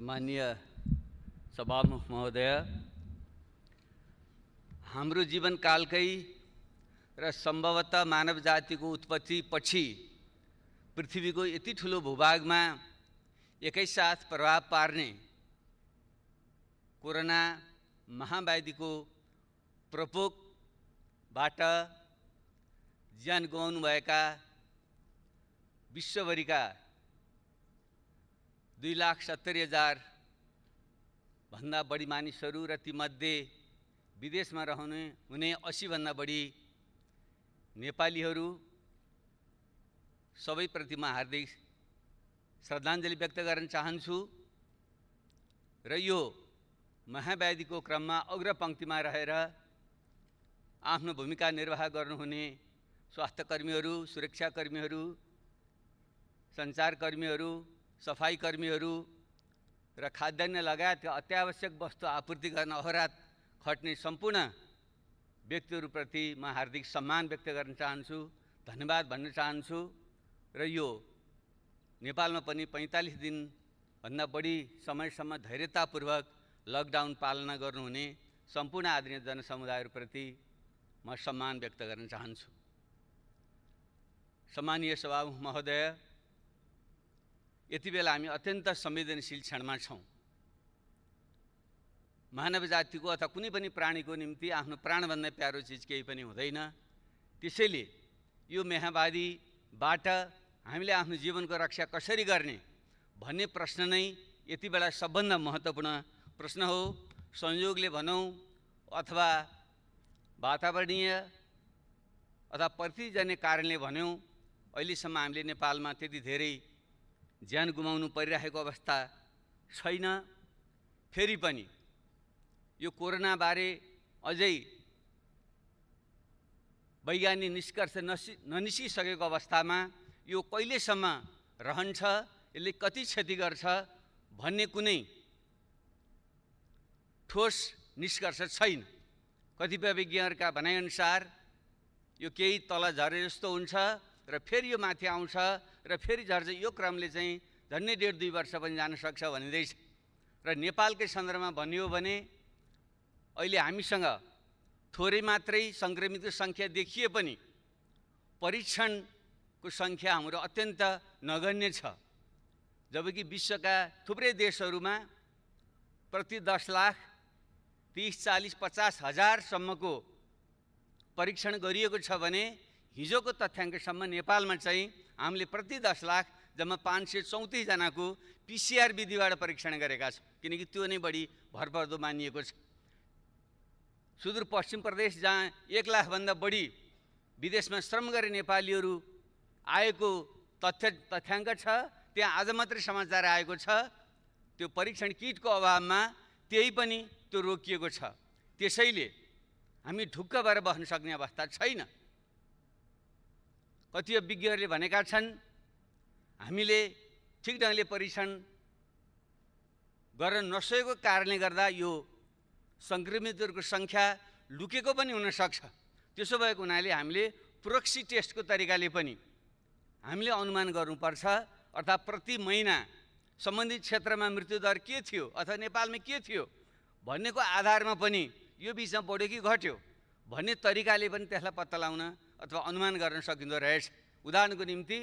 सम्मानीय सभामुख महोदय, हाम्रो जीवनकालकै र सम्भवतः मानव जातिको उत्पत्ति पछि पृथ्वीको यति ठुलो भूभागमा एकैसाथ प्रभाव पार्ने कोरोना महाव्याधिको प्रकोपबाट ज्यान गुमाउनुभएका विश्वभरिका 2,70,000 भन्दा बढी मानिसहरू र तीमध्ये विदेशमा हुने 80 भन्दा बढी नेपालीहरू सबैप्रति म हार्दिक श्रद्धाञ्जली व्यक्त गर्न चाहन्छु र यो महाव्याधिको क्रममा अग्रपंक्तिमा रहेर आफ्नो भूमिका निर्वाह गर्नुहुने स्वास्थ्यकर्मीहरू, सुरक्षाकर्मीहरू, सञ्चारकर्मीहरू, सफाईकर्मीहरू र खाद्यान्न लगायतका अत्यावश्यक वस्तु आपूर्ति गर्न अहोरात खट्ने सम्पूर्ण व्यक्तिहरूप्रति म हार्दिक सम्मान व्यक्त गर्न चाहन्छु, धन्यवाद भन्न चाहन्छु र यो नेपालमा पनि 45 दिनभन्दा बढी समयसम्म धैर्यतापूर्वक लकडाउन पालना गर्नुहुने सम्पूर्ण आदरणीय जनसमुदायहरूप्रति म सम्मान व्यक्त गर्न चाहन्छु। सम्मानीय सभामुख महोदय, यति बेला हामी अत्यन्त संवेदनशील क्षणमा छौँ। मानव जातिको अथवा कुनै पनि प्राणीको निम्ति आफ्नो प्राणभन्दा प्यारो चिज केही पनि हुँदैन। त्यसैले यो महाव्याधिबाट हामीले आफ्नो जीवनको रक्षा कसरी गर्ने भन्ने प्रश्न नै यति बेला सबभन्दा महत्त्वपूर्ण प्रश्न हो। संयोगले भनौँ अथवा वातावरणीय अथवा परिस्थितिजन्य कारणले भन्यौँ, अहिलेसम्म हामीले नेपालमा त्यति धेरै ज्यान गुमाउनु परिरहेको अवस्था छैन। फेरि पनि यो कोरोनाबारे अझै वैज्ञानिक निष्कर्ष ननिस्किसकेको अवस्थामा यो कहिलेसम्म रहन्छ, यसले कति क्षति गर्छ भन्ने कुनै ठोस निष्कर्ष छैन। कतिपय विज्ञहरूका भनाइअनुसार यो केही तल झरे जस्तो हुन्छ र फेरि यो माथि आउँछ र फेरि झर्छ। यो क्रमले चाहिँ झन्डै 1.5-2 वर्ष पनि जान सक्छ भनिँदैछ। र नेपालकै सन्दर्भमा भनियो भने अहिले हामीसँग थोरै मात्रै सङ्क्रमितको सङ्ख्या देखिए पनि परीक्षणको सङ्ख्या हाम्रो अत्यन्त नगण्य छ। जबकि विश्वका थुप्रै देशहरूमा प्रति 10 लाख 30, 40, 50 हजारसम्मको परीक्षण गरिएको छ भने हिजोको तथ्याङ्कसम्म नेपालमा चाहिँ हामीले प्रति 10 लाख जम्मा 534 जनाको PCR विधिबाट परीक्षण गरेका छौँ, किनकि त्यो नै बढी भरपर्दो मानिएको छ। सुदूरपश्चिम प्रदेश जहाँ 1 लाखभन्दा बढी विदेशमा श्रम गरे नेपालीहरू आएको तथ्याङ्क छ, त्यहाँ आज मात्रै समाचार आएको छ त्यो परीक्षण किटको अभावमा त्यही पनि त्यो रोकिएको छ। त्यसैले हामी ढुक्क भएर बस्न सक्ने अवस्था छैन। कतिपय विज्ञहरूले भनेका छन् हामीले ठिक ढङ्गले परीक्षण गर्न नसकेको कारणले गर्दा यो सङ्क्रमितहरूको सङ्ख्या लुकेको पनि हुनसक्छ। त्यसो भएको हुनाले हामीले प्रोक्सी टेस्टको तरिकाले पनि हामीले अनुमान गर्नुपर्छ। अर्थात् प्रति महिना सम्बन्धित क्षेत्रमा मृत्युदर के थियो अथवा नेपालमा के थियो भन्नेको आधारमा पनि यो बिचमा बढ्यो कि घट्यो भन्ने तरिकाले पनि त्यसलाई पत्ता लगाउन अथवा अनुमान गर्न सकिँदो रहेछ। उदाहरणको निम्ति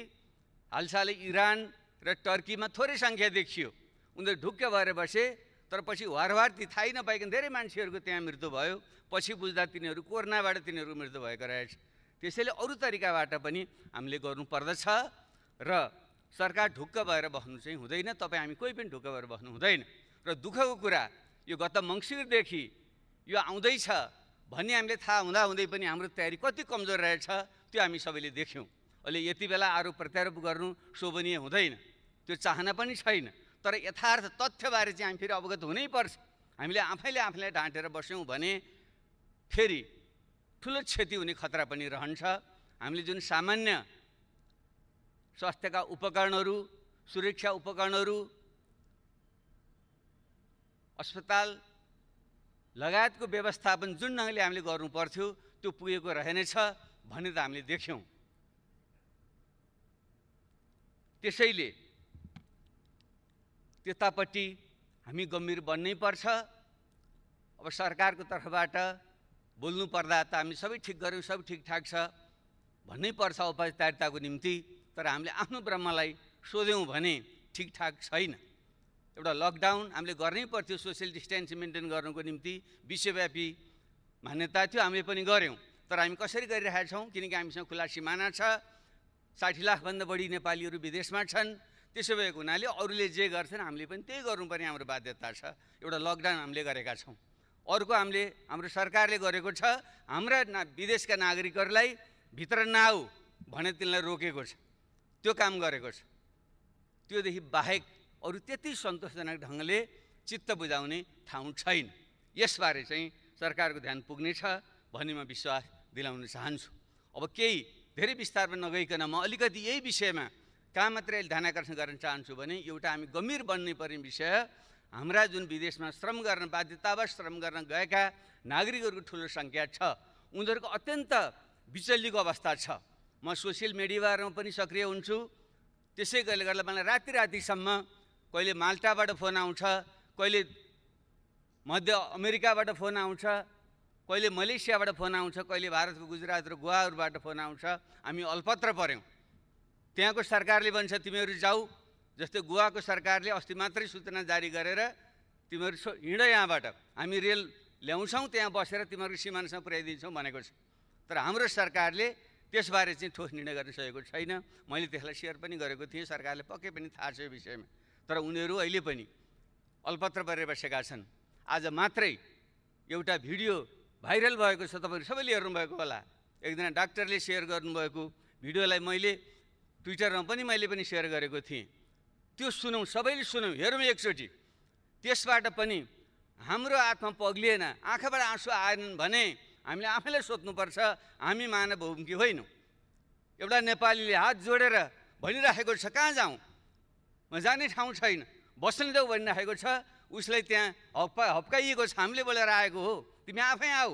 हालसालै इरान र टर्कीमा थोरै सङ्ख्या देखियो, उनीहरू ढुक्क भएर बसे, तर पछि वारवार ती थाहै नपाइकन धेरै मान्छेहरूको त्यहाँ मृत्यु भयो। पछि बुझ्दा तिनीहरू कोरोनाबाट तिनीहरूको मृत्यु भएको रहेछ। त्यसैले अरू तरिकाबाट पनि हामीले गर्नुपर्दछ र सरकार ढुक्क भएर बस्नु चाहिँ हुँदैन। तपाईँ हामी कोही पनि ढुक्क भएर बस्नु हुँदैन। र दुःखको कुरा यो गत मङ्सिरदेखि यो आउँदैछ भन्ने हामीले थाहा हुँदै पनि हाम्रो तयारी कति कमजोर रहेछ त्यो हामी सबैले देख्यौँ। अहिले यति बेला आरोप प्रत्यारोप गर्नु शोभनीय हुँदैन, त्यो चाहना पनि छैन। तर यथार्थ तथ्यबारे चाहिँ हामी फेरि अवगत हुनैपर्छ। हामीले आफैले ढाँटेर बस्यौँ भने फेरि ठुलो क्षति हुने खतरा पनि रहन्छ। हामीले जुन सामान्य स्वास्थ्यका उपकरणहरू, सुरक्षा उपकरणहरू, अस्पताल लगायतको व्यवस्थापन जुन ढङ्गले हामीले गर्नुपर्थ्यो त्यो पुगेको रहेनछ भन्ने त हामीले देख्यौँ। त्यसैले त्यतापट्टि हामी गम्भीर बन्नै पर्छ। अब सरकारको तर्फबाट बोल्नु पर्दा त हामी सबै ठिक गर्यौँ, सब ठिकठाक छ भन्नै पर्छ औपचारिकताको निम्ति। तर हामीले आफ्नो ब्रह्मलाई सोध्यौँ भने ठिकठाक छैन। एउटा लकडाउन हामीले गर्नै पर्थ्यो सोसियल डिस्टेन्स मेन्टेन गर्नुको निम्ति, विश्वव्यापी मान्यता थियो, हामीले पनि गऱ्यौँ। तर हामी कसरी गरिरहेका छौँ? किनकि हामीसँग खुला सिमाना छ, 60 लाखभन्दा बढी नेपालीहरू विदेशमा छन्। त्यसो भएको हुनाले अरूले जे गर्छन् हामीले पनि त्यही गर्नुपर्ने हाम्रो बाध्यता छ। एउटा लकडाउन हामीले गरेका छौँ। अर्को हाम्रो सरकारले गरेको छ, हाम्रा विदेशका नागरिकहरूलाई भित्र नआऊ भने तिनलाई रोकेको छ, त्यो काम गरेको छ। त्योदेखि बाहेक अरू त्यति सन्तोषजनक ढङ्गले चित्त बुझाउने ठाउँ छैन। यसबारे चाहिँ सरकारको ध्यान पुग्नेछ भन्ने म विश्वास दिलाउन चाहन्छु। अब केही धेरै विस्तारमा नगइकन म अलिकति यही विषयमा कहाँ मात्रै ध्यान आकर्षण गर्न चाहन्छु भने एउटा हामी गम्भीर बन्नै पर्ने विषय, हाम्रा जुन विदेशमा श्रम गर्न बाध्यतावश श्रम गर्न गएका नागरिकहरूको ठुलो सङ्ख्या छ, उनीहरूको अत्यन्त विचल्लीको अवस्था छ। म सोसियल मिडियामा पनि सक्रिय हुन्छु। त्यसै गर्दा मलाई रातिसम्म कहिले माल्टाबाट फोन आउँछ, कहिले मध्य अमेरिकाबाट फोन आउँछ, कहिले मलेसियाबाट फोन आउँछ, कहिले भारतको गुजरात र गोवाहरूबाट फोन आउँछ। हामी अल्पत्र पऱ्यौँ। त्यहाँको सरकारले भन्छ तिमीहरू जाऊ, जस्तै गोवाको सरकारले अस्ति मात्रै सूचना जारी गरेर तिमीहरू हिँड यहाँबाट, हामी रेल ल्याउँछौँ, त्यहाँ बसेर तिमीहरू सिमानासँग पुर्याइदिन्छौँ भनेको छ। तर हाम्रो सरकारले त्यसबारे चाहिँ ठोस निर्णय गर्न सकेको छैन। मैले त्यसलाई सेयर पनि गरेको थिएँ, सरकारले पक्कै पनि थाहा छ यो विषयमा। तर उनीहरू अहिले पनि अल्पत्र परेर बसेका छन्। आज मात्रै एउटा भिडियो भाइरल भएको छ, तपाईँहरू सबैले हेर्नुभएको होला। एकजना डाक्टरले सेयर गर्नुभएको भिडियोलाई मैले ट्विटरमा पनि सेयर गरेको थिएँ। त्यो सुनौँ, सबैले सुनौँ, हेरौँ एकचोटि। त्यसबाट पनि हाम्रो आत्मा पग्लिएन, आँखाबाट आँसु आएनन् भने हामीले आफैलाई सोध्नुपर्छ, हामी मानव हौँ कि होइनौँ? एउटा नेपालीले हात जोडेर भनिराखेको छ कहाँ जाउँ, म जाने ठाउँ छैन, बस्न जाऊ भनिराखेको छ। उसलाई त्यहाँ हप्काइएको छ, हामीले बोलेर आएको हो, तिमी आफै आऊ,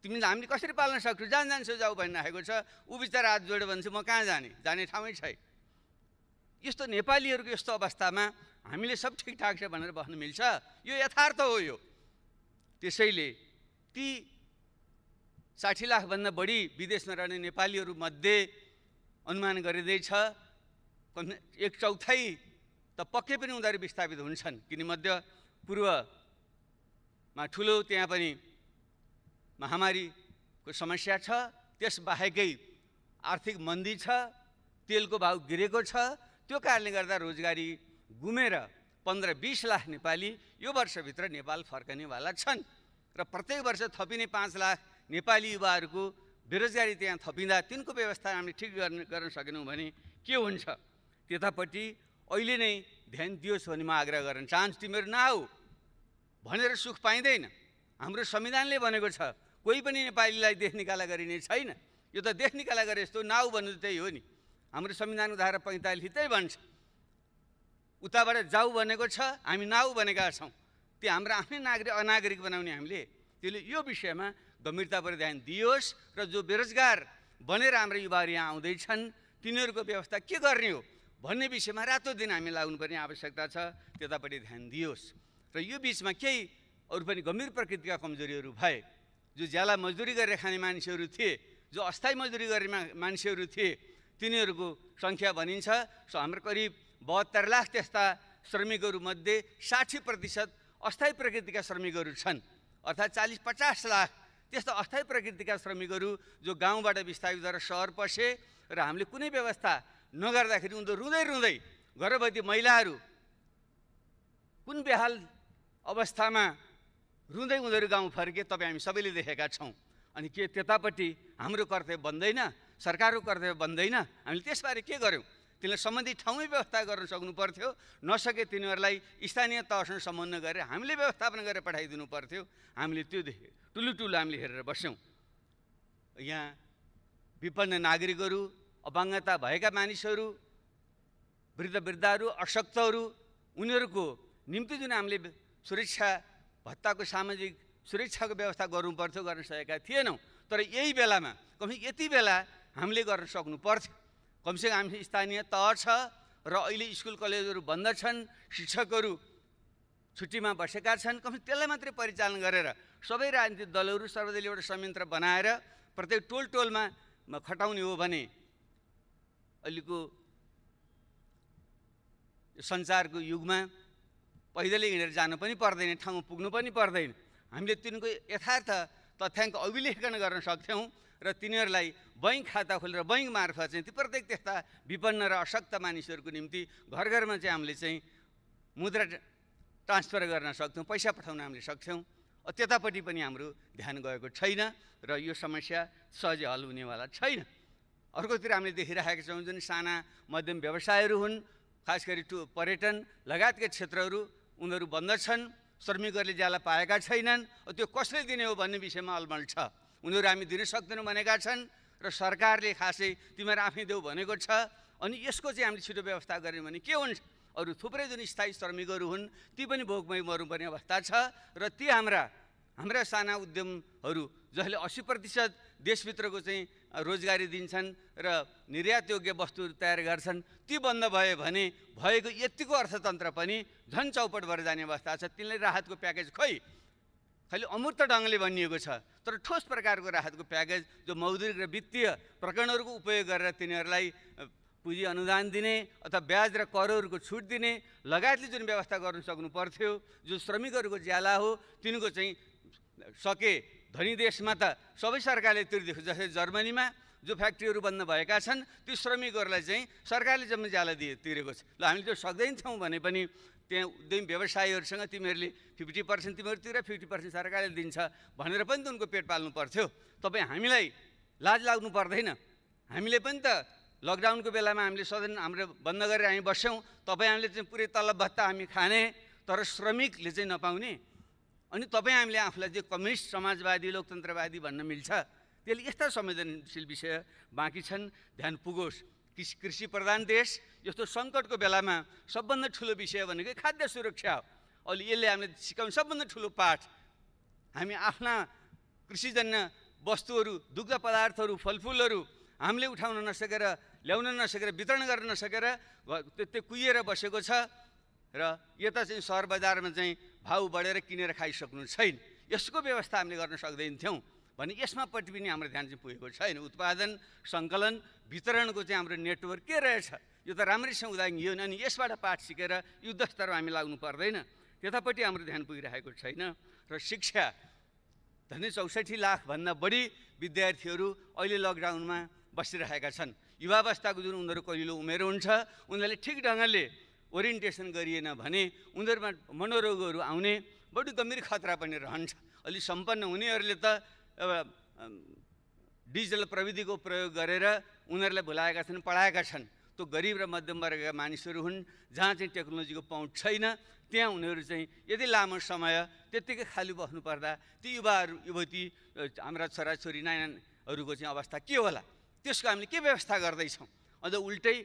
तिमीले हामीले कसरी पाल्न सक्छौ, जान्छौ जाऊ भनिराखेको छ। ऊ बिचरा हात जोड्यो भने चाहिँ म कहाँ जाने ठाउँै छैन। यस्तो नेपालीहरूको यस्तो अवस्थामा हामीले सब ठिकठाक छ भनेर बस्न मिल्छ? यो यथार्थ हो। यो त्यसैले ती 60 लाखभन्दा बढी विदेशमा रहने नेपालीहरू मध्ये अनुमान गरिँदैछ 1/4 त पक्कै पनि उनीहरू विस्थापित हुन्छन्। किन मध्य पूर्वमा ठुलो त्यहाँ पनि महामारीको समस्या छ, त्यसबाहेकै आर्थिक मन्दी छ, तेलको भाउ गिरेको छ। त्यो कारणले गर्दा रोजगारी गुमेर 15-20 लाख नेपाली यो वर्षभित्र नेपाल फर्कनेवाला छन् र प्रत्येक वर्ष थपिने 5 लाख नेपाली युवाहरूको बेरोजगारी त्यहाँ थपिँदा तिनको व्यवस्था हामीले ठिक गर्न सकेनौँ भने के हुन्छ? त्यतापट्टि अहिले नै ध्यान दियोस् भन्ने म आग्रह गर्न चाहन्छु। तिमीहरू नआऊ भनेर सुख पाइँदैन। हाम्रो संविधानले भनेको छ कोही पनि नेपालीलाई देश निकाला गरिने छैन। यो त देश निकाला गरे जस्तो, नआऊ भन्नु त्यही हो नि। हाम्रो संविधानको धारा 45 त्यही भन्छ। उताबाट जाऊ भनेको छ, हामी नआऊ भनेका छौँ। त्यो हाम्रो आफ्नै अनागरिक बनाउने हामीले। त्यसले यो विषयमा गम्भीरतापूर्वक ध्यान दियोस् र जो बेरोजगार बनेर हाम्रो युवाहरू यहाँ आउँदैछन् तिनीहरूको व्यवस्था के गर्ने हो भन्ने विषयमा रातो दिन हामी लाग्नुपर्ने आवश्यकता छ। त्यतापट्टि ध्यान दियोस्। र यो बिचमा केही अरू पनि गम्भीर प्रकृतिका कमजोरीहरू भए। जो ज्याला मजदुरी गरेर खाने मान्छेहरू थिए, जो अस्थायी मजदुरी गर्ने मान्छेहरू थिए, तिनीहरूको सङ्ख्या भनिन्छ हाम्रो करिब 72 लाख त्यस्ता श्रमिकहरूमध्ये 60% अस्थायी प्रकृतिका श्रमिकहरू छन्। अर्थात् 40-50 लाख त्यस्ता अस्थायी प्रकृतिका श्रमिकहरू जो गाउँबाट विस्थापित भएर सहर पसे र हामीले कुनै व्यवस्था नगर्दाखेरि उनीहरू रुँदै रुँदै, गर्भवती महिलाहरू कुन बेहाल अवस्थामा रुँदै उनीहरू गाउँ फर्के तपाईँ हामी सबैले देखेका छौँ। अनि के त्यतापट्टि हाम्रो कर्तव्य बन्दैन? सरकारको कर्तव्य बन्दैन? हामीले त्यसबारे के गर्यौँ? तिनीहरूलाई सम्बन्धित ठाउँमै व्यवस्था गर्न सक्नु पर्थ्यो। नसके तिनीहरूलाई स्थानीय तहसँग सम्बन्ध गरेर हामीले व्यवस्थापन गरेर पठाइदिनु पर्थ्यो। हामीले त्यो देख्यो, टुलु हामीले हेरेर बस्यौँ। यहाँ विपन्न नागरिकहरू, अपाङ्गता भएका मानिसहरू, वृद्धहरू, अशक्तहरू, उनीहरूको निम्ति जुन हामीले सुरक्षा भत्ताको सामाजिक सुरक्षाको व्यवस्था गर्नु पर्थ्यो, गर्न सकेका थिएनौँ। तर यही बेलामा यति बेला हामीले गर्न सक्नु पर्थ्यो। कमसेकम हामी स्थानीय तह छ र अहिले स्कुल कलेजहरू बन्द छन्, शिक्षकहरू छुट्टीमा बसेका छन्। कम्ती त्यसलाई मात्रै परिचालन गरेर सबै राजनीतिक दलहरू सर्वदलीय एउटा संयन्त्र बनाएर प्रत्येक टोलमा खटाउने हो भने अहिलेको सञ्चारको युगमा पैदलै हिँडेर जानु पनि पर्दैन, ठाउँमा पुग्नु पनि पर्दैन। हामीले तिनको यथार्थ तथ्याङ्क अभिलेखन गर्न सक्थ्यौँ र तिनीहरूलाई बैङ्क खाता खोलेर बैङ्क मार्फत चाहिँ ती प्रत्येक त्यस्ता विपन्न र अशक्त मानिसहरूको निम्ति घर घरमा चाहिँ हामीले चाहिँ मुद्रा ट्रान्सफर गर्न सक्थ्यौँ, पैसा पठाउन हामीले सक्थ्यौँ। त्यतापट्टि पनि हाम्रो ध्यान गएको छैन र यो समस्या सहजै हल हुनेवाला छैन। अर्कोतिर हामीले देखिरहेका छौँ जुन साना मध्यम व्यवसायहरू हुन्, खास गरी पर्यटन लगायतका क्षेत्रहरू उनीहरू बन्द छन्, श्रमिकहरूले ज्याला पाएका छैनन्। त्यो कसले दिने हो भन्ने विषयमा अलमल छ। उनीहरू हामी दिन सक्दैनौँ भनेका छन् र सरकारले खासै तिमीहरू आफै देऊ भनेको छ। अनि यसको चाहिँ हामीले छिटो व्यवस्था गऱ्यौँ भने के हुन्छ? अरू थुप्रै जुन स्थायी श्रमिकहरू हुन् ती पनि भोकमै मर्नुपर्ने अवस्था छ र ती हाम्रा साना उद्यमहरू जसले 80% देशभित्रको चाहिँ रोजगारी दिन्छन् र निर्यातयोग्य वस्तुहरू तयार गर्छन् ती बन्द भयो भने भएको यतिको अर्थतन्त्र पनि झन् चौपट भएर जाने अवस्था छ। तिनलाई राहतको प्याकेज खालि अमूर्त ढङ्गले भनिएको छ, तर ठोस प्रकारको राहतको प्याकेज जो मौद्रिक र वित्तीय प्रकरणहरूको उपयोग गरेर तिनीहरूलाई पुँजी अनुदान दिने अथवा ब्याज र करहरूको छुट दिने लगायतले जुन व्यवस्था गर्न सक्नु पर्थ्यो, जो श्रमिकहरूको ज्याला हो तिनको चाहिँ सके धनी देशमा त सबै सरकारले तिर्दिएको, जस्तै जर्मनीमा जो फ्याक्ट्रीहरू बन्द भएका छन् ती श्रमिकहरूलाई चाहिँ सरकारले जम्मै ज्याला तिरेको छ। ल हामीले त्यो सक्दैनथ्यौँ भने पनि त्यहाँ उद्यमी व्यवसायीहरूसँग तिमीहरूले 50% तिमीहरू तिर 50% सरकारले दिन्छ भनेर पनि त उनको पेट पाल्नु पर्थ्यो। तपाईँ हामीलाई लाज लाग्नु पर्दैन? हामीले पनि त लकडाउनको बेलामा हामीले सदन हाम्रो बन्द गरेर हामी बस्यौँ, तपाईँ हामीले चाहिँ पुरै तलब भत्ता हामी खाने तर श्रमिकले चाहिँ नपाउने। अनि तपाईँ हामीले आफूलाई चाहिँ कम्युनिस्ट समाजवादी लोकतन्त्रवादी भन्न मिल्छ? त्यसले यस्ता संवेदनशील विषय बाँकी छन्। ध्यान पुगोस्, कृषि प्रधान देश यस्तो सङ्कटको बेलामा सबभन्दा ठुलो विषय भनेको खाद्य सुरक्षा हो। अहिले यसले हामीले सिकाउने सबभन्दा ठुलो पाठ हामी आफ्ना कृषिजन्य वस्तुहरू, दुग्ध पदार्थहरू, फलफुलहरू हामीले उठाउन नसकेर, ल्याउन नसकेर, वितरण गर्न नसकेर त्यो कुहिएर बसेको छ र यता चाहिँ सहर बजारमा चाहिँ भाउ बढेर किनेर खाइसक्नु छैन। यसको व्यवस्था हामीले गर्न सक्दैनथ्यौँ भने यसमा पट्टि पनि हाम्रो ध्यान चाहिँ पुगेको छैन। उत्पादन, सङ्कलन, वितरणको चाहिँ हाम्रो नेटवर्क के रहेछ यो त राम्रैसँग उदाहरण अनि यसबाट पाठ सिकेर युद्ध स्तरमा हामी लाग्नु पर्दैन। त्यतापट्टि हाम्रो ध्यान पुगिरहेको छैन। र शिक्षा झन्डै 64 लाखभन्दा बढी विद्यार्थीहरू अहिले लकडाउनमा बसिरहेका छन्। युवावस्थाको जुन उनीहरू कलिलो उमेर हुन्छ उनीहरूले ठिक ढङ्गले ओरिएन्टेसन गरिएन भने उनीहरूमा मनोरोगहरू आउने बढी गम्भीर खतरा पनि रहन्छ। अलि सम्पन्न हुनेहरूले त डिजिटल प्रविधिको प्रयोग गरेर उनीहरूलाई भुलाएका छन्, पढाएका छन्। त्यो गरिब र मध्यम वर्गका मानिसहरू हुन् जहाँ चाहिँ टेक्नोलोजीको पहुँच छैन, त्यहाँ उनीहरू चाहिँ यदि लामो समय त्यत्तिकै खाली बस्नु पर्दा ती युवाहरू युवती हाम्रा छोराछोरी नानीहरूको चाहिँ अवस्था के होला? त्यसको हामीले के व्यवस्था गर्दैछौँ? अझ उल्टै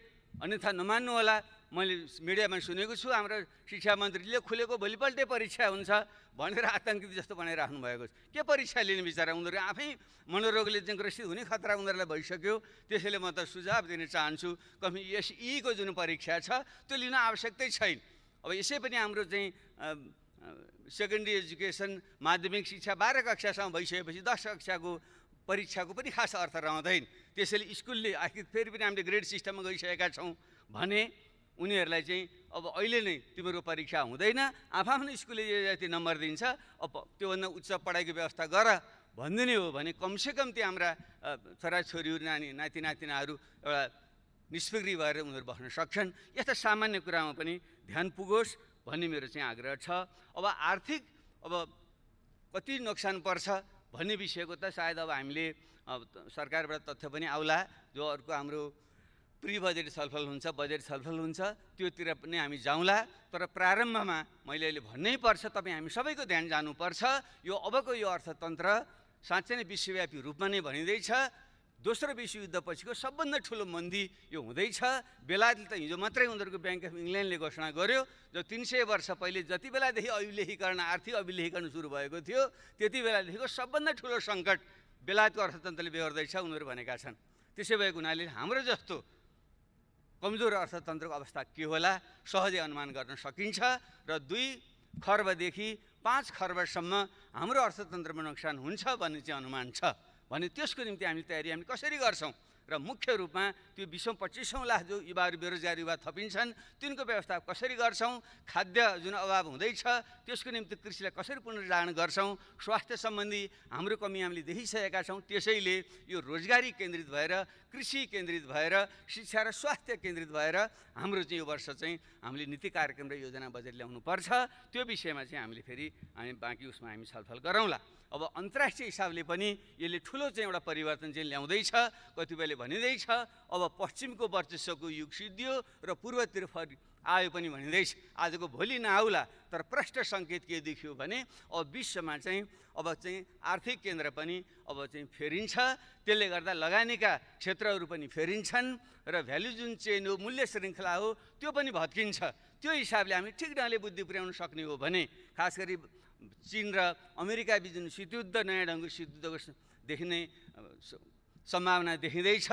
अन्यथा नमान्नु होला, मैले मिडियामा सुनेको छु हाम्रो शिक्षा मन्त्रीले खुलेको भोलिपल्टै परीक्षा हुन्छ भनेर आतङ्कित जस्तो बनाइराख्नु भएको छ। के परीक्षा लिने बिचरा? उनीहरू आफै मनोरोगले चाहिँ ग्रसित हुने खतरा उनीहरूलाई भइसक्यो। त्यसैले म त सुझाव दिन चाहन्छु कमी SEको जुन परीक्षा छ त्यो लिन आवश्यकतै छैन। अब यसै पनि हाम्रो चाहिँ सेकेन्डरी एजुकेसन माध्यमिक शिक्षा 12 कक्षासम्म भइसकेपछि 10 कक्षाको परीक्षाको पनि खास अर्थ रहँदैन। त्यसैले स्कुलले आखिर फेरि पनि हामीले ग्रेड सिस्टममा गइसकेका छौँ भने उनीहरूलाई चाहिँ अब अहिले नै तिम्रो परीक्षा हुँदैन, आफ्नो स्कुलले जति नम्बर दिन्छ अब त्योभन्दा उच्च पढाइको व्यवस्था गर भनिदिने हो भने कमसेकम त्यो हाम्रा छोराछोरीहरू नाति नातिनाहरू एउटा निष्फिक्री भएर उनीहरू बस्न सक्छन्। यस्ता सामान्य कुरामा पनि ध्यान पुगोस् भन्ने मेरो चाहिँ आग्रह छ। अब आर्थिक कति नोक्सान पर्छ भन्ने विषयको त सायद अब हामीले सरकारबाट तथ्य पनि आउला। जो अर्को हाम्रो प्री बजेट छलफल हुन्छ, बजेट छलफल हुन्छ, त्योतिर पनि हामी जाउँला। तर प्रारम्भमा मैले अहिले भन्नै पर्छ, तपाईँ हामी सबैको ध्यान जानुपर्छ। यो अबको यो अर्थतन्त्र साँच्चै नै विश्वव्यापी रूपमा नै भनिँदैछ। दोस्रो विश्वयुद्धपछिको सबभन्दा ठुलो मन्दी यो हुँदैछ। बेलायतले त हिजो मात्रै उनीहरूको ब्याङ्क अफ इङ्ल्यान्डले घोषणा गर्यो जो 300 वर्ष पहिले जति बेलादेखि अभिलेखीकरण, आर्थिक अभिलेखीकरण सुरु भएको थियो त्यति बेलादेखिको सबभन्दा ठुलो सङ्कट बेलायतको अर्थतन्त्रले बेहोर्दैछ उनीहरू भनेका छन्। त्यसै भएको हुनाले हाम्रो जस्तो कमजोर अर्थतन्त्रको अवस्था के होला सहजै अनुमान गर्न सकिन्छ। र 2 खर्बदेखि 5 खर्बसम्म हाम्रो अर्थतन्त्रमा नोक्सान हुन्छ भन्ने चाहिँ अनुमान छ भने त्यसको निम्ति हामीले तयारी हामी कसरी गर्छौँ र मुख्य रूपमा त्यो 20-25 लाख जो युवाहरू बेरोजगार युवा थपिन्छन् तिनको व्यवस्था कसरी गर्छौँ, खाद्य जुन अभाव हुँदैछ त्यसको निम्ति कृषिलाई कसरी पुनर्जागरण गर्छौँ, स्वास्थ्य सम्बन्धी हाम्रो कमी हामीले देखिसकेका छौँ। त्यसैले यो रोजगारी केन्द्रित भएर, कृषि केन्द्रित भएर, शिक्षा र स्वास्थ्य केन्द्रित भएर हाम्रो चाहिँ यो वर्ष चाहिँ हामीले नीति कार्यक्रम र योजना बजेट ल्याउनुपर्छ। त्यो विषयमा चाहिँ हामीले फेरि बाँकी उसमा हामी छलफल गरौँला। अब अन्तर्राष्ट्रिय हिसाबले पनि यसले ठुलो चाहिँ एउटा परिवर्तन चाहिँ ल्याउँदैछ। कतिपयले भनिँदैछ अब पश्चिमको वर्चस्वको युग सिद्धियो र पूर्वतिर आयो पनि भनिँदैछ। आजको भोलि नआउला, तर प्रष्ट सङ्केत के देखियो भने अब विश्वमा चाहिँ अब चाहिँ आर्थिक केन्द्र पनि अब चाहिँ फेरिन्छ। त्यसले गर्दा लगानीका क्षेत्रहरू पनि फेरिन्छन् र भ्यालु जुन चेन हो, मूल्य श्रृङ्खला हो, त्यो पनि भत्किन्छ। त्यो हिसाबले हामी ठिक ढङ्गले बुद्धि पुर्याउन सक्ने हो भने खास गरी चीन र अमेरिका बीच जुन शीतयुद्ध नयाँ ढङ्गको शीतयुद्धको देखिने सम्भावना देखिँदैछ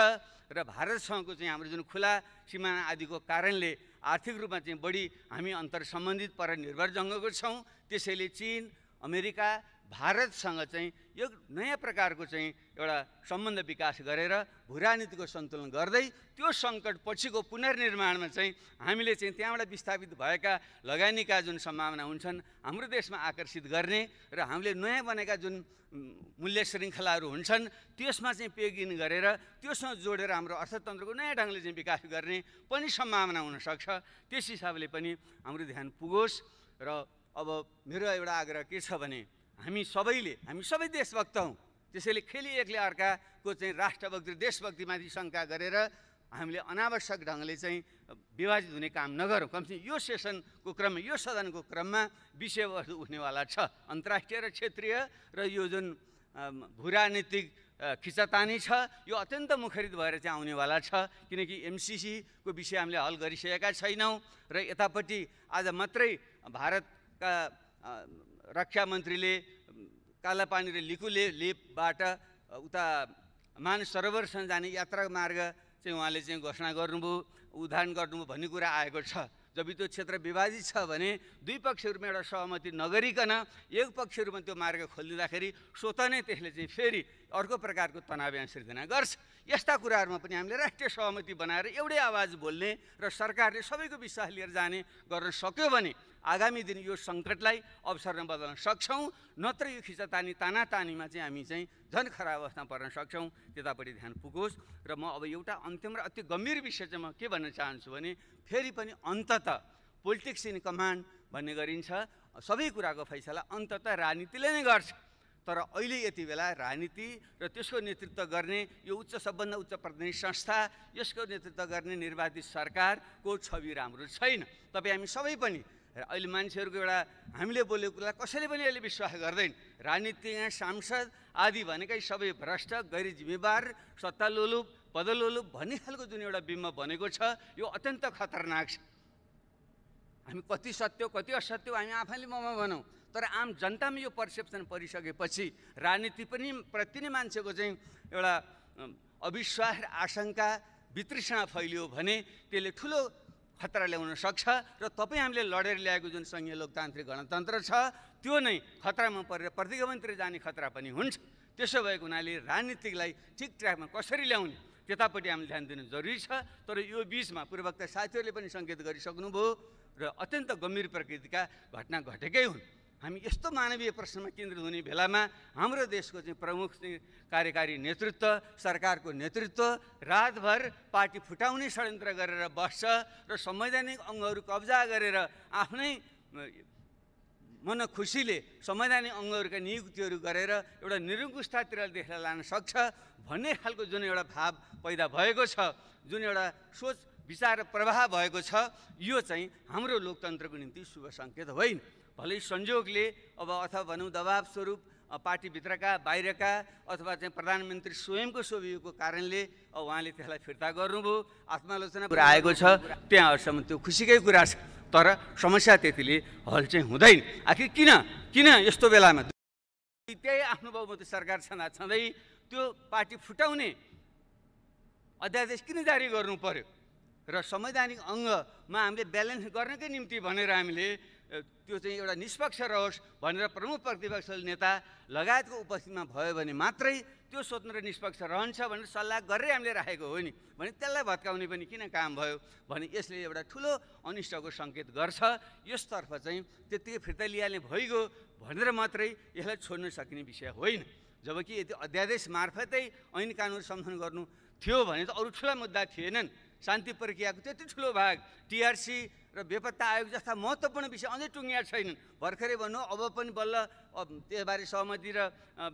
र भारतसँगको चाहिँ हाम्रो जुन खुला सिमाना आदिको कारणले आर्थिक रूपमा चाहिँ बढी हामी अन्तर सम्बन्धित परनिर्भर जङ्गको छौँ। त्यसैले चीन, अमेरिका, भारतसँग चाहिँ यो नयाँ प्रकारको चाहिँ एउटा सम्बन्ध विकास गरेर भूराजनीतिको सन्तुलन गर्दै त्यो सङ्कट पछिको पुनर्निर्माणमा चाहिँ हामीले चाहिँ त्यहाँबाट विस्थापित भएका लगानीका जुन सम्भावना हुन्छन् हाम्रो देशमा आकर्षित गर्ने र हामीले नयाँ बनेका जुन मूल्य श्रृङ्खलाहरू हुन्छन् त्यसमा चाहिँ पेगिन गरेर त्योसँग जोडेर हाम्रो अर्थतन्त्रको नयाँ ढङ्गले चाहिँ विकास गर्ने पनि सम्भावना हुनसक्छ। त्यस हिसाबले पनि हाम्रो ध्यान पुगोस्। र अब मेरो एउटा आग्रह के छ भने हामी सबै देशभक्त हौँ। त्यसैले खेली एकले अर्काको चाहिँ राष्ट्रभक्ति देशभक्तिमाथि शङ्का गरेर हामीले अनावश्यक ढङ्गले चाहिँ विभाजित हुने काम नगरौँ। कमसेकम यो सेसनको क्रममा, यो सदनको क्रममा विषयवस्तु उठ्नेवाला छ। अन्तर्राष्ट्रिय र क्षेत्रीय र यो जुन भूराजनीतिक खिचातानी छ यो अत्यन्त मुखरित भएर चाहिँ आउनेवाला छ। किनकि एमसिसीको विषय हामीले हल गरिसकेका छैनौँ र यतापट्टि आज मात्रै भारतका रक्षा मन्त्रीले कालापानी र लेपबाट उता मानस सरोवरसम्म जाने यात्रा मार्ग चाहिँ उहाँले चाहिँ घोषणा गर्नुभयो, उद्घाटन गर्नुभयो भन्ने कुरा आएको छ। जब त्यो क्षेत्र विभाजित छ भने दुई पक्षहरूमा एउटा सहमति नगरिकन एक पक्षहरूमा त्यो मार्ग खोलिदिँदाखेरि स्वतः नै त्यसले चाहिँ फेरि अर्को प्रकारको तनाव यहाँ सिर्जना गर्छ। यस्ता कुराहरूमा पनि हामीले राष्ट्रिय सहमति बनाएर एउटै आवाज बोल्ने र सरकारले सबैको विश्वास लिएर जाने गर्न सक्यो भने आगामी दिन यो सङ्कटलाई अवसरमा बदल्न सक्छौँ। नत्र यो खिचातानी तानातानीमा चाहिँ हामी चाहिँ झन् खराब अवस्थामा पर्न सक्छौँ। त्यतापट्टि ध्यान पुगोस्। र म अब एउटा अन्तिम र अति गम्भीर विषय चाहिँ म के भन्न चाहन्छु भने फेरि पनि अन्ततः पोलिटिक्स इन कमान्ड भन्ने गरिन्छ। सबै कुराको फैसला अन्ततः राजनीतिले नै गर्छ। तर अहिले यति बेला राजनीति र त्यसको नेतृत्व गर्ने यो सबभन्दा उच्च प्रतिनिधि संस्था, यसको नेतृत्व गर्ने निर्वाचित सरकारको छवि राम्रो छैन। तपाईँ हामी सबै पनि अहिले मान्छेहरूको एउटा हामीले बोलेको कुरा कसैले पनि अहिले विश्वास गर्दैन। राजनीतिज्ञ, सांसद आदि भनेकै सबै भ्रष्ट, गैर जिम्मेवार, सत्तालोलुप, पदलोलुप भन्ने खालको जुन एउटा बिम्ब बनेको छ यो अत्यन्त खतरनाक छ। हामी कति सत्य कति असत्य हामी आफैले ममा भनौँ, तर आम जनतामा यो पर्सेप्सन परिसकेपछि राजनीति पनि प्रति नै मान्छेको चाहिँ एउटा अविश्वास र आशंका वितृष्णा फैलियो भने त्यसले ठुलो खतरा ल्याउन सक्छ। र तपाईँ हामीले लडेर ल्याएको जुन सङ्घीय लोकतान्त्रिक गणतन्त्र छ त्यो नै खतरामा परेर प्रतिगमनतिर जाने खतरा पनि हुन्छ। त्यसो भएको हुनाले राजनीतिकलाई ठिक ट्र्याकमा कसरी ल्याउने त्यतापट्टि हामीले ध्यान दिनु जरुरी छ। तर यो बिचमा पूर्ववक्ता साथीहरूले पनि सङ्केत गरिसक्नुभयो र अत्यन्त गम्भीर प्रकृतिका घटना घटेकै हुन्। हामी यस्तो मानवीय प्रश्नमा केन्द्रित हुने बेलामा हाम्रो देशको चाहिँ प्रमुख कार्यकारी नेतृत्व, सरकारको नेतृत्व रातभर पार्टी फुटाउने षड्यन्त्र गरेर बस्छ र संवैधानिक अङ्गहरू कब्जा गरेर आफ्नै मनखुसीले संवैधानिक अङ्गहरूका नियुक्तिहरू गरेर एउटा निरङ्कुशतातिर देशलाई लान सक्छ भन्ने खालको जुन एउटा भाव पैदा भएको छ, जुन एउटा सोच विचार र प्रवाह भएको छ, यो चाहिँ हाम्रो लोकतन्त्रको निम्ति शुभ सङ्केत होइन। भलै संयोगले अब अथवा भनौँ दबाब स्वरूप पार्टीभित्रका बाहिरका अथवा चाहिँ प्रधानमन्त्री स्वयंको सोभिएको कारणले उहाँले त्यसलाई फिर्ता गर्नुभयो, आत्मालोचना कुरा आएको छ, त्यहाँहरूसम्म त्यो खुसीकै कुरा छ। तर समस्या त्यतिले हल चाहिँ हुँदैन। आखिर किन यस्तो बेलामा त्यही आफ्नो बहुमत सरकार छँदै त्यो पार्टी फुटाउने अध्यादेश किन जारी गर्नु पर्यो? र संवैधानिक अङ्गमा हामीले ब्यालेन्स गर्नकै निम्ति भनेर हामीले त्यो चाहिँ एउटा निष्पक्ष रहोस् भनेर प्रमुख प्रतिपक्ष नेता लगायतको उपस्थितिमा भयो भने मात्रै त्यो स्वतन्त्र निष्पक्ष रहन्छ भनेर सल्लाह गरेर हामीले राखेको हो नि भने त्यसलाई भत्काउने पनि किन काम भयो भने यसले एउटा ठुलो अनिष्टको सङ्केत गर्छ। यसतर्फ चाहिँ त्यत्तिकै फिर्ता लिइहाल्ने भइगयो भनेर मात्रै यसलाई छोड्न सकिने विषय होइन। जबकि यदि अध्यादेश मार्फतै ऐन कानुन सम्बोधन गर्नु थियो भने त अरू ठुला मुद्दा थिएनन्। शान्ति प्रक्रियाको त्यति ठुलो भाग टिआरसी र बेपत्ता आयोग जस्ता महत्त्वपूर्ण विषय अझै टुङ्गिया छैनन्। भर्खरै भन्नु अब पनि बल्ल त्यसबारे सहमति र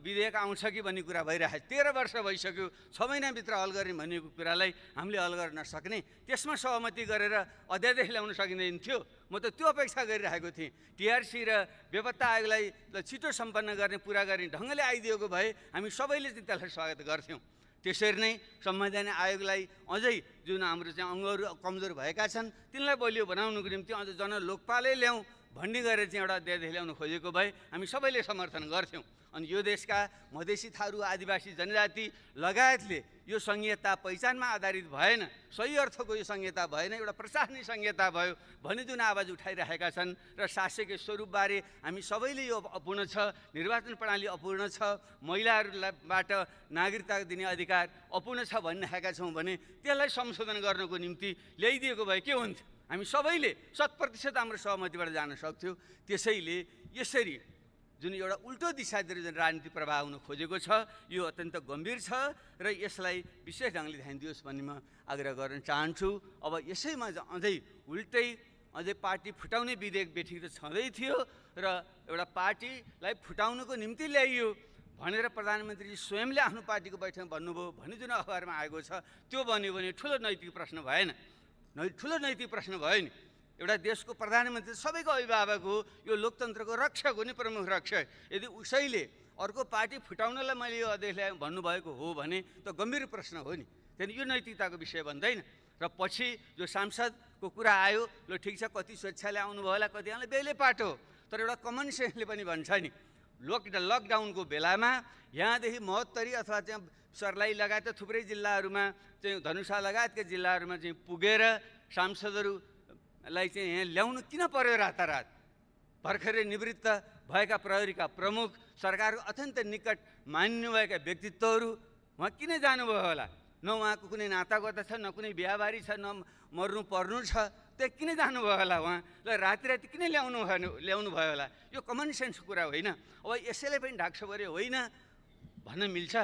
विधेयक आउँछ कि भन्ने कुरा भइरहेको छ। 13 वर्ष भइसक्यो, 6 महिनाभित्र हल गर्ने भनेको कुरालाई हामीले हल गर्न सक्ने, त्यसमा सहमति गरेर अध्यादेश ल्याउन सकिँदैन थियो। म त त्यो अपेक्षा गरिरहेको थिएँ। टिआरसी र बेपत्ता आयोगलाई छिटो सम्पन्न गर्ने पुरा गर्ने ढङ्गले आइदिएको भए हामी सबैले चाहिँ त्यसलाई स्वागत गर्थ्यौँ। त्यसरी नै संवैधानिक आयोगलाई अझै जुन हाम्रो चाहिँ अङ्गहरू कमजोर भएका छन् तिनलाई बलियो बनाउनुको निम्ति अझ जनलोकपालै ल्याउँ भन्ने गरेर चाहिँ एउटा अध्यादेश ल्याउनु खोजेको भए हामी सबैले समर्थन गर्थ्यौँ। अनि यो देशका मधेसी, थारू, आदिवासी जनजाति लगायतले यो संहिता पहिचानमा आधारित भएन, सही अर्थको यो संहिता भएन, एउटा प्रशासनिक संहिता भयो भन्ने जुन आवाज उठाइरहेका छन् र शासकीय स्वरूपबारे हामी सबैले यो अपूर्ण छ, निर्वाचन प्रणाली अपूर्ण छ, महिलाहरूबाट नागरिकता दिने अधिकार अपूर्ण छ भनिरहेका छौँ भने त्यसलाई संशोधन गर्नको निम्ति ल्याइदिएको भए के हुन्थ्यो? हामी सबैले 100% हाम्रो सहमतिबाट जान सक्थ्यौँ। त्यसैले यसरी जुन एउटा उल्टो दिशातिर जुन राजनीति प्रभाव हुन खोजेको छ यो अत्यन्त गम्भीर छ र यसलाई विशेष ढङ्गले ध्यान दियोस् भन्ने म आग्रह गर्न चाहन्छु। अब यसैमा अझै उल्टै अझै पार्टी फुटाउने विधेयक बेठिक त छँदै थियो र एउटा पार्टीलाई फुटाउनुको निम्ति ल्याइयो भनेर प्रधानमन्त्री स्वयंले आफ्नो पार्टीको बैठकमा भन्नुभयो भन्ने जुन अखबारमा आएको छ त्यो बन्यो भने ठुलो नैतिक प्रश्न भएन? ठुलो नैतिक प्रश्न भयो नि। एउटा देशको प्रधानमन्त्री सबैको अभिभावक हो, यो लोकतन्त्रको रक्षक हो नि, प्रमुख रक्षक। यदि उसैले अर्को पार्टी फुटाउनलाई मैले यो अध्यादेश ल्याएँ भन्नुभएको हो भने त गम्भीर प्रश्न हो नि। त्यहाँदेखि यो नैतिकताको विषय भन्दैन। र पछि जो सांसदको कुरा आयो, ल ठिक छ, कति स्वेच्छाले आउनुभयो होला, कतिजनाले बेलै पाटो, तर एउटा कमन सेन्सले पनि भन्छ नि लकडाउनको बेलामा यहाँदेखि महोत्तरी अथवा त्यहाँ सर्लाही लगायत थुप्रै जिल्लाहरूमा चाहिँ धनुषा लगायतका जिल्लाहरूमा चाहिँ पुगेर सांसदहरूलाई चाहिँ यहाँ ल्याउनु किन पर्यो? रातारात भर्खरै निवृत्त भएका प्रहरीका प्रमुख, सरकारको अत्यन्त निकट मान्नुभएका व्यक्तित्वहरू उहाँ किन जानुभयो होला? न उहाँको कुनै नातागोता छ, न कुनै बिहाबारी छ, न मर्नु पर्नु छ, त्यहाँ किन जानुभयो होला उहाँ? ल राति किन ल्याउनु भयो होला? यो कमन सेन्स कुरा होइन। अब यसैले पनि ढाकछोपरे होइन भन्न मिल्छ।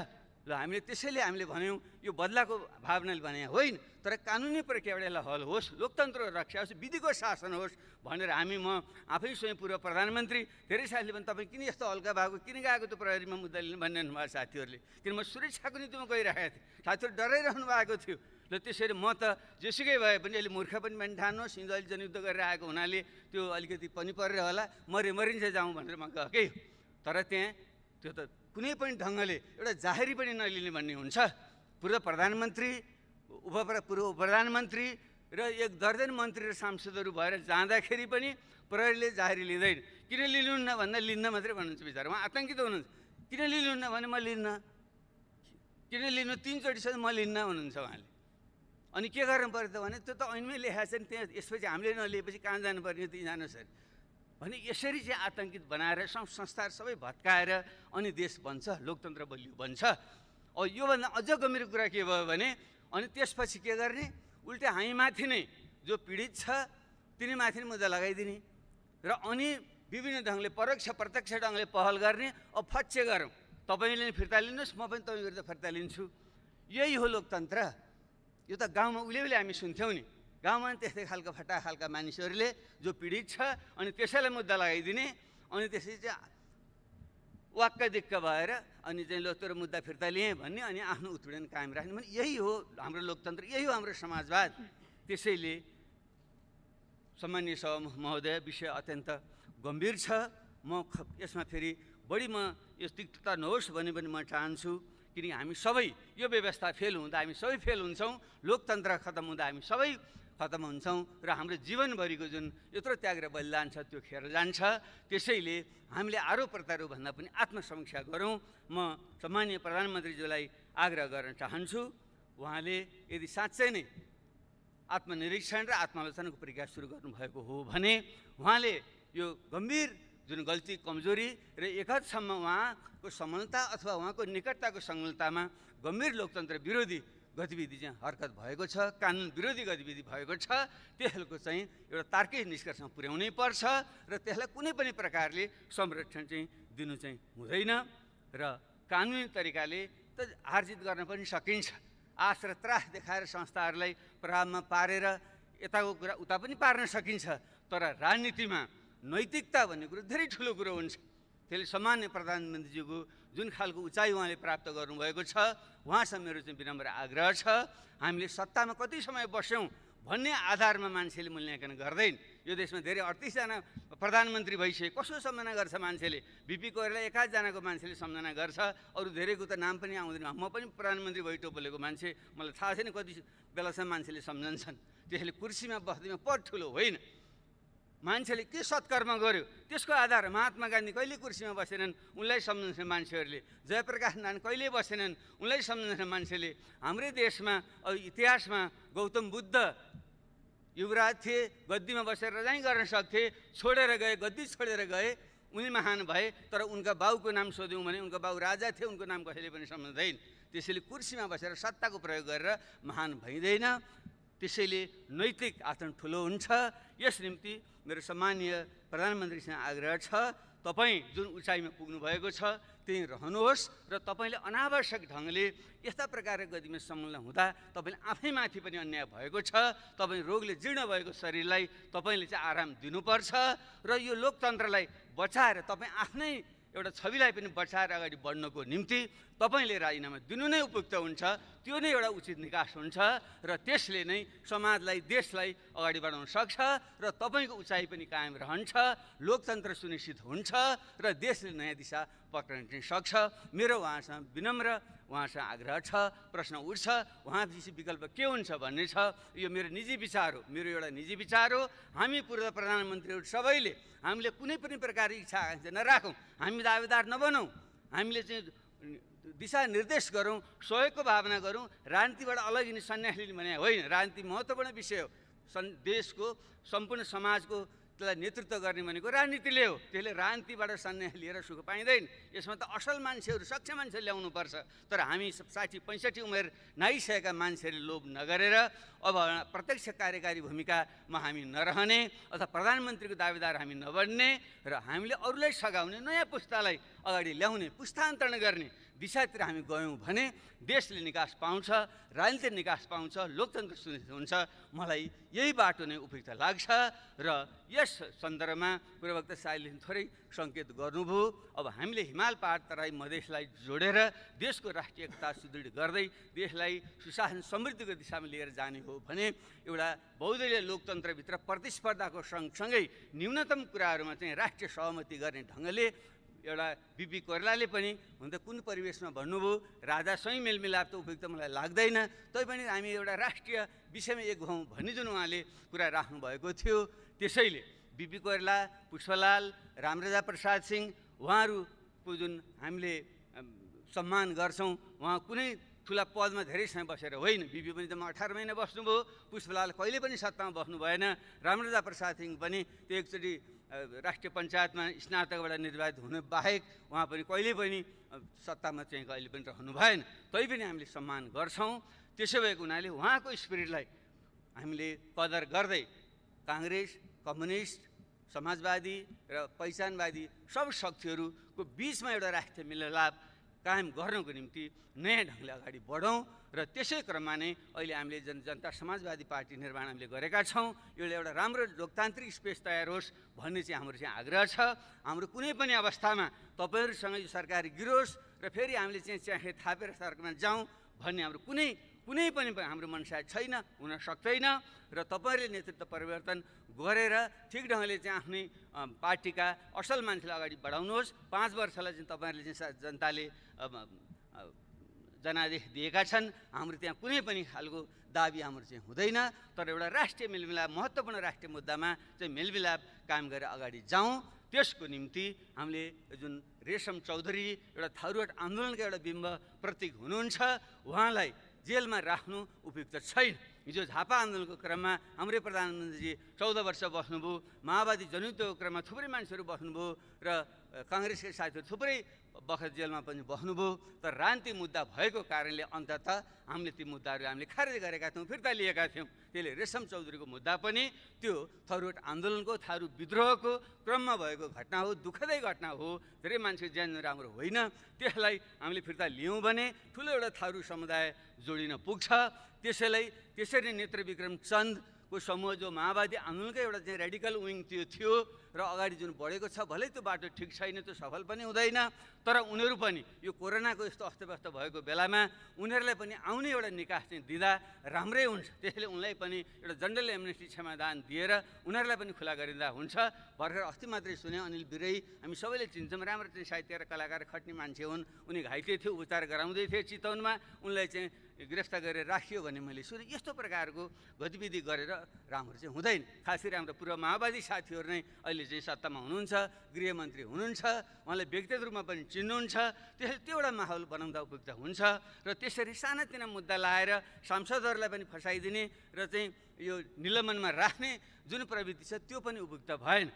ल हामीले त्यसैले हामीले भन्यौँ यो बदलाको भावनाले भने होइन, तर कानुनी प्रक्रियाबाट यसलाई हल होस्, लोकतन्त्रको रक्षा होस्, विधिको शासन होस् भनेर हामी, म आफै स्वयं पूर्व प्रधानमन्त्री धेरै साथीले पनि तपाईँ किन यस्तो हल्का भएको, किन गएको त्यो प्रहरीमा मुद्दा लिनु भनिरहनु भएको साथीहरूले, किन म सुरक्षाको निम्तिमा गइरहेको थिएँ, साथीहरू डराइरहनु भएको थियो। र त्यसरी म त जेसुकै भए पनि अहिले मूर्ख पनि ठान्नुहोस्, हिन्दू अहिले जनयुद्ध गरेर आएको हुनाले त्यो अलिकति पनि परेर होला, मरिन्छ जाउँ भनेर म गएकै। तर त्यहाँ त्यो त कुनै पनि ढङ्गले एउटा जाहेरी पनि नलिने भन्ने हुन्छ। पूर्व प्रधानमन्त्री, पूर्व प्रधानमन्त्री र 1 दर्जन मन्त्री र सांसदहरू भएर जाँदाखेरि पनि प्रहरीले जाहेरी लिँदैन। किन लिनुहुन्न भन्दा लिन्न मात्रै भन्नुहुन्छ बिचरा, उहाँ आतङ्कित हुनुहुन्छ। किन लिनुहुन्न भने म लिन्न, किन लिनु 3 चोटिसम्म म लिन्न भन्नुहुन्छ उहाँले। अनि के गर्नु पर्यो त भने त्यो त ऐनमै लेखाएको छ नि, त्यहाँ यसपछि हामीले नलिएपछि कहाँ जानुपर्ने त्यहीँ जानुहोस् अरे भने यसरी चाहिँ आतङ्कित बनाएर संस्थाहरू सबै भत्काएर अनि देश बन्छ, लोकतन्त्र बलियो बन्छ। अब योभन्दा अझ गम्भीर कुरा के भयो भने अनि त्यसपछि के गर्ने? उल्टा हामीमाथि नै जो पीडित छ तिनीमाथि नै मुद्दा लगाइदिने र अनि विभिन्न ढङ्गले परोक्ष प्रत्यक्ष ढङ्गले पहल गर्ने। अब फच्चे गरौँ, तपाईँले फिर्ता लिनुहोस्, म पनि तपाईँ विरुद्ध फिर्ता लिन्छु। यही हो लोकतन्त्र। यो त गाउँमा उहिले हामी सुन्थ्यौँ नि, गाउँमा त्यस्तै खालको फटा खालका मानिसहरूले जो पीडित छ अनि त्यसैलाई मुद्दा लगाइदिने, अनि त्यसपछि चाहिँ वाक्क दिक्क भएर अनि चाहिँ लो तेरो मुद्दा फिर्ता लिएँ भन्ने, अनि आफ्नो उत्पीडन कायम राख्ने। भने यही हो हाम्रो लोकतन्त्र, यही हो हाम्रो समाजवाद। त्यसैले सम्माननीय सभामुख महोदय, विषय अत्यन्त गम्भीर छ। म यसमा फेरि बढी म यो तिक्तता नहोस् भन्ने पनि म चाहन्छु, किनकि हामी सबै यो व्यवस्था फेल हुँदा हामी सबै फेल हुन्छौँ, लोकतन्त्र खतम हुँदा हामी सबै खतम हुन्छौँ र हाम्रो जीवनभरिको जुन यत्रो त्याग र बलिदान छ त्यो खेर जान्छ। त्यसैले हामीले आरोप प्रत्यारोप भन्दा पनि आत्मसमीक्षा गरौँ। म सम्माननीय प्रधानमन्त्रीज्यूलाई आग्रह गर्न चाहन्छु, उहाँले यदि साँच्चै नै आत्मनिरीक्षण र आत्मालोचनाको प्रक्रिया सुरु गर्नुभएको हो भने उहाँले यो गम्भीर जुन गल्ती कमजोरी र एक हदसम्म उहाँको समलता अथवा उहाँको निकटताको संलग्नतामा गम्भीर लोकतन्त्र विरोधी गतिविधि चाहिँ हरकत भएको छ, कानुन विरोधी गतिविधि भएको छ। त्यसको चाहिँ एउटा तार्किक निष्कर्षमा पुर्याउनै पर्छ र त्यसलाई कुनै पनि प्रकारले संरक्षण चाहिँ दिनु चाहिँ हुँदैन र कानुनी तरिकाले त हारजित गर्न पनि सकिन्छ। आश र त्रास देखाएर संस्थाहरूलाई प्रभावमा पारेर यताको कुरा उता पनि पार्न सकिन्छ, तर राजनीतिमा नैतिकता भन्ने कुरो धेरै ठुलो कुरो हुन्छ। त्यसले सामान्य प्रधानमन्त्रीज्यूको जुन खालको उचाइ उहाँले प्राप्त गर्नुभएको छ, उहाँसँग मेरो चाहिँ विनम्र आग्रह छ, हामीले सत्तामा कति समय बस्यौँ भन्ने आधारमा मान्छेले मूल्याङ्कन गर्दैन। यो देशमा धेरै 38 जना प्रधानमन्त्री भइसके कसो सम्झना गर्छ मान्छेले? बिपी कोइराला 1 जनाको मान्छेले सम्झना गर्छ, अरू धेरैको त नाम पनि आउँदैन। म पनि प्रधानमन्त्री भइटोपोलेको मान्छे, मलाई थाहा छैन कति बेलासम्म मान्छेले सम्झन्छन्। त्यसले कुर्सीमा बस्दैमा पद ठुलो होइन, मान्छेले के सत्कर्म गर्यो त्यसको आधार। महात्मा गान्धी कहिले कुर्सीमा बसेनन्, उनलाई सम्झन्छन् मान्छेहरूले। जयप्रकाश नारायण कहिले बसेनन्, उनलाई सम्झन्छन् मान्छेले। हाम्रै देशमा अब इतिहासमा गौतम बुद्ध युवराज थिए, गद्दीमा बसेर रजाइ गर्न सक्थे, छोडेर गए, गद्दी छोडेर गए, उनी महान भए। तर उनका बाउको नाम सोध्यौँ भने उनका बाउ राजा थिए, उनको नाम कसैले पनि सम्झँदैन। त्यसैले कुर्सीमा बसेर सत्ताको प्रयोग गरेर महान भइँदैन। त्यसैले नैतिक आचरण ठुलो हुन्छ। यस निम्ति मेरो सम्मानीय प्रधानमन्त्रीसँग आग्रह छ, तपाईँ जुन उचाइमा पुग्नु भएको छ त्यहीँ रहनुहोस् र तपाईँले अनावश्यक ढङ्गले यस्ता प्रकारको गतिमा संलग्न हुँदा तपाईँले आफैमाथि पनि अन्याय भएको छ। तपाईँ रोगले जीर्ण भएको शरीरलाई तपाईँले चाहिँ आराम दिनुपर्छ र यो लोकतन्त्रलाई बचाएर तपाईँ आफ्नै एउटा छविलाई पनि बचाएर अगाडि बढ्नको निम्ति तपाईँले राजीनामा दिनु नै उपयुक्त हुन्छ। त्यो नै एउटा उचित निकास हुन्छ र त्यसले नै समाजलाई, देशलाई अगाडि बढाउन सक्छ र तपाईँको उचाइ पनि कायम रहन्छ, लोकतन्त्र सुनिश्चित हुन्छ र देशले नयाँ दिशा पक्रिन सक्छ। मेरो उहाँसँग विनम्र उहाँसँग आग्रह छ। प्रश्न उठ्छ उहाँपछि विकल्प के हुन्छ भन्ने छ। यो मेरो निजी विचार हो, मेरो एउटा निजी विचार हो। हामी पूर्व प्रधानमन्त्रीहरू सबैले हामीले कुनै पनि प्रकारको इच्छा आकाङ्क्षा नराखौँ, हामी दावेदार नबनौँ, हामीले चाहिँ दिशा निर्देश गरौँ, सहयोगको भावना गरौँ, राजनीतिबाट अलग यिनी सन्यास लिने भने होइन। राजनीति महत्त्वपूर्ण विषय हो। देशको सम्पूर्ण समाजको त्यसलाई नेतृत्व गर्ने भनेको राजनीतिले हो। त्यसले राजनीतिबाट सन्यास लिएर सुख पाइँदैन। यसमा त असल मान्छेहरू, सक्षम मान्छे ल्याउनुपर्छ। तर हामी 60-65 उमेर नाइसकेका मान्छेहरूले लोभ नगरेर अब प्रत्यक्ष कार्यकारी भूमिकामा हामी नरहने अथवा प्रधानमन्त्रीको दावेदार हामी नबन्ने र हामीले अरूलाई सघाउने, नयाँ पुस्तालाई अगाडि ल्याउने, पुस्तान्तरण गर्ने दिशातिर हामी गयौँ भने देशले निकास पाउँछ, राजनीतिक निकास पाउँछ, लोकतन्त्र सुनिश्चित हुन्छ। मलाई यही बाटो नै उपयुक्त लाग्छ र यस सन्दर्भमा पूर्ववक्ता साहिलले थोरै सङ्केत गर्नुभयो। अब हामीले हिमाल, पहाड, तराई, मधेसलाई जोडेर देशको राष्ट्रिय एकता सुदृढ गर्दै देशलाई सुशासन समृद्धिको दिशामा लिएर जाने हो भने एउटा बहुदलीय लोकतन्त्रभित्र प्रतिस्पर्धाको सँगसँगै न्यूनतम कुराहरूमा चाहिँ राष्ट्रिय सहमति गर्ने ढङ्गले एउटा बिपी कोइरालाले पनि हुन त कुन परिवेशमा भन्नुभयो, राजासँगै मेलमिलाप त उपयुक्त मलाई लाग्दैन, तैपनि हामी एउटा राष्ट्रिय विषयमा एक हौँ भन्ने जुन उहाँले कुरा राख्नुभएको थियो। त्यसैले बिपी कोइराला, पुष्पलाल, रामराजा प्रसाद सिंह उहाँहरूको जुन हामीले सम्मान गर्छौँ, उहाँ कुनै ठुला पदमा धेरै समय बसेर होइन। बिपी पनि त 18 महिना बस्नुभयो, पुष्पलाल कहिले पनि सत्तामा बस्नु भएन, रामराजा प्रसाद सिंह पनि त्यो एकचोटि राष्ट्रिय पञ्चायतमा स्नातकबाट निर्वाचित हुनु बाहेक उहाँ पनि कहिले पनि सत्तामा चाहिँ कहिले पनि रहनु भएन। तैपनि हामीले सम्मान गर्छौँ। त्यसो भएको हुनाले उहाँको स्पिरिटलाई हामीले कदर गर्दै काङ्ग्रेस, कम्युनिस्ट, समाजवादी र पहिचानवादी सब शक्तिहरूको बिचमा एउटा राष्ट्रिय मिलमिलाप कायम गर्नको निम्ति नयाँ ढङ्गले अगाडि बढौँ र त्यसै क्रममा नै अहिले हामीले जनता समाजवादी पार्टी निर्माण हामीले गरेका छौँ। एउटा राम्रो लोकतान्त्रिक स्पेस तयार होस् भन्ने चाहिँ हाम्रो चाहिँ आग्रह छ। हाम्रो कुनै पनि अवस्थामा तपाईँहरूसँग यो सरकार गिरोस् र फेरि हामीले चाहिँ च्याखे थापेर सरकारमा जाउँ भन्ने हाम्रो कुनै पनि हाम्रो मनसा छैन, हुन सक्दैन। र तपाईँहरूले नेतृत्व परिवर्तन गरेर ठिक ढङ्गले चाहिँ आफ्नै पार्टीका असल मान्छेलाई अगाडि बढाउनुहोस्। 5 वर्षलाई चाहिँ तपाईँहरूले चाहिँ जनताले जनादेश दिएका छन्। हाम्रो त्यहाँ कुनै पनि खालको दाबी हाम्रो चाहिँ हुँदैन, तर एउटा राष्ट्रिय मेलमिलाप, महत्त्वपूर्ण राष्ट्रिय मुद्दामा चाहिँ मेलमिलाप कायम गरेर अगाडि जाउँ। त्यसको निम्ति हामीले जुन रेशम चौधरी एउटा थारूहट आन्दोलनका एउटा बिम्ब प्रतीक हुनुहुन्छ, उहाँलाई जेलमा राख्नु उपयुक्त छैन। हिजो झापा आन्दोलनको क्रममा हाम्रै प्रधानमन्त्रीजी 14 वर्ष बस्नुभयो, माओवादी जनयुद्धको क्रममा थुप्रै मान्छेहरू बस्नुभयो र काङ्ग्रेसका साथीहरू थुप्रै बखत जेलमा पनि बस्नुभयो। तर राजनीतिक मुद्दा भएको कारणले अन्ततः हामीले ती मुद्दाहरू हामीले खारेज गरेका थियौँ, फिर्ता लिएका थियौँ। त्यसले रेशम चौधरीको मुद्दा पनि त्यो थरुट आन्दोलनको, थारू विद्रोहको क्रममा भएको घटना हो, दुःखदै घटना हो, धेरै मान्छे ज्यान राम्रो होइन। त्यसलाई हामीले फिर्ता लियौँ भने ठुलो एउटा थारू समुदाय जोडिन पुग्छ। त्यसरी नेत्रविक्रम चन्दको समूह जो माओवादी आन्दोलनकै एउटा चाहिँ रेडिकल विङ त्यो थियो र अगाडि जुन बढेको छ, भलै त्यो बाटो ठिक छैन, त्यो सफल पनि हुँदैन, तर उनीहरू पनि यो कोरोनाको यस्तो अस्तव्यस्त भएको बेलामा उनीहरूलाई पनि आउने एउटा निकास चाहिँ दिँदा राम्रै हुन्छ। त्यसैले उनलाई पनि एउटा जनरल एमनेस्टी क्षमादान दिएर उनीहरूलाई पनि खुला गरिँदा हुन्छ। भर्खर अस्ति मात्रै सुने अनिल बिरई, हामी सबैले चिन्छौँ, राम्रो चाहिँ साहित्य र कलाकार खट्ने मान्छे हुन्, उनी घाइते थियो, उपचार गराउँदै थिए चितवनमा, उनलाई चाहिँ गिरफ्तार गरेर राखियो भने मैले सुने। यस्तो प्रकारको गतिविधि गरेर राम्रो चाहिँ हुँदैन। खास गरी हाम्रो पूर्व माओवादी साथीहरू नै अहिले चाहिँ सत्तामा हुनुहुन्छ, गृहमन्त्री हुनुहुन्छ, उहाँले व्यक्तिगत रूपमा पनि चिन्नुहुन्छ। त्यसैले त्यो एउटा माहौल बनाउँदा उपयुक्त हुन्छ र त्यसरी सानातिना मुद्दा लाएर सांसदहरूलाई पनि फसाइदिने र चाहिँ यो निलम्बनमा राख्ने जुन प्रवृत्ति छ त्यो पनि उपयुक्त भएन।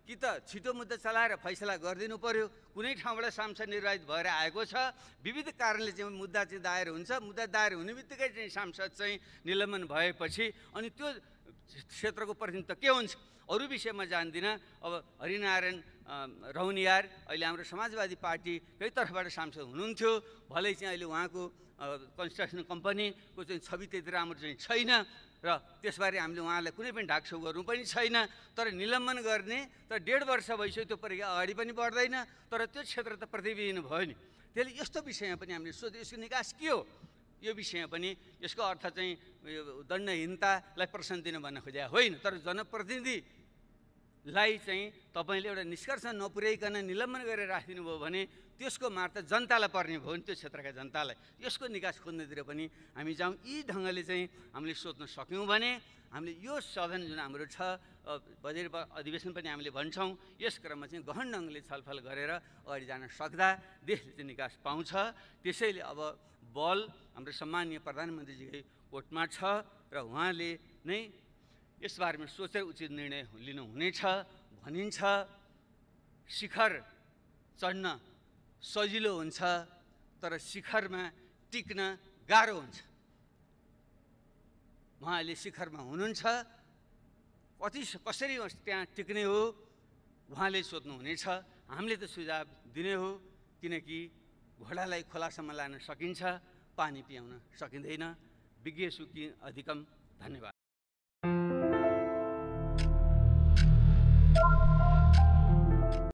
कि त छिटो मुद्दा चलाएर फैसला गरिदिनु पर्यो। कुनै ठाउँबाट सांसद निर्वाचित भएर आएको छ, विविध कारणले चाहिँ मुद्दा चाहिँ दायर हुन्छ, मुद्दा दायर हुने बित्तिकै चाहिँ सांसद चाहिँ निलम्बन भएपछि अनि त्यो क्षेत्रको प्रतिनिधित्व के हुन्छ अरू विषयमा जान्दिनँ। अब हरिनारायण रौनियार अहिले हाम्रो समाजवादी पार्टीकै तर्फबाट सांसद हुनुहुन्थ्यो, भलै चाहिँ अहिले उहाँको कन्स्ट्रक्सन कम्पनीको चाहिँ छवि त्यति राम्रो चाहिँ छैन र त्यसबारे हामीले उहाँलाई कुनै पनि ढाकछोप गर्नु पनि छैन। तर निलम्बन गर्ने तर 1.5 वर्ष भइसक्यो, त्यो प्रक्रिया अगाडि पनि बढ्दैन, तर त्यो क्षेत्र त प्रतिविहीन भयो नि। त्यसले यस्तो विषयमा पनि हामीले सोध्यो यसको निकास के हो। यो विषयमा पनि यसको अर्थ चाहिँ दण्डहीनतालाई प्रश्न दिन भन्न खोजेका होइन, तर जनप्रतिनिधिलाई चाहिँ तपाईँले एउटा निष्कर्ष नपुर्याइकन निलम्बन गरेर राखिदिनु भयो भने त्यसको मार त जनतालाई पर्ने भयो नि, त्यो क्षेत्रका जनतालाई। यसको निकास खोज्नेतिर पनि हामी जाउँ। यी ढङ्गले चाहिँ हामीले सोध्न सक्यौँ भने हामीले यो सदन जुन हाम्रो छ बजेट अधिवेशन पनि हामीले भन्छौँ, यस क्रममा चाहिँ गहन ढङ्गले छलफल गरेर अगाडि जान सक्दा देशले चाहिँ निकास पाउँछ। त्यसैले अब बल हाम्रो सम्मानीय प्रधानमन्त्रीजीकै कोर्टमा छ र उहाँले नै यसबारेमा सोचेर उचित निर्णय लिनुहुनेछ भनिन्छ। शिखर चढ्न सजिलो हुन्छ तर शिखरमा टिक्न गाह्रो हुन्छ। उहाँले शिखरमा हुनुहुन्छ, कसरी त्यहाँ टिक्ने हो उहाँले सोध्नुहुनेछ। हामीले त सुझाव दिने हो, किनकि घोडालाई खोलासम्म लान सकिन्छ, पानी पियाउन सकिँदैन। विज्ञ सुखी अधिकम। धन्यवाद।